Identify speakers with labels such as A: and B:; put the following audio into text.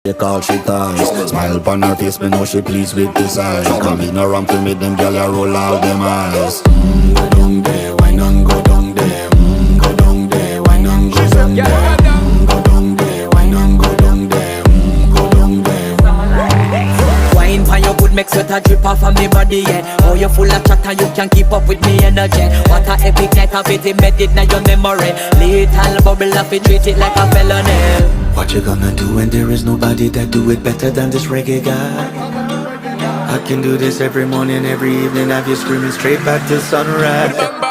A: They call she ties. Smile upon her face, me know she pleased with this eyes. Come in around to meet them girl, you roll out them eyes. Go down there, why not go down there? Go down there, why not go down there? Go down there, why not go down there? Go down there.
B: Wine pan your good, make sweat a drip off of me body, yeah. Oh, you full of chatter, you can keep up with me energy. What a epic night of it, embedded in your memory. Little bubble of it, treat it like a felony.
A: What you gonna do when there is nobody that do it better than this reggae guy? I can do this every morning, every evening, have you screaming straight back to sunrise.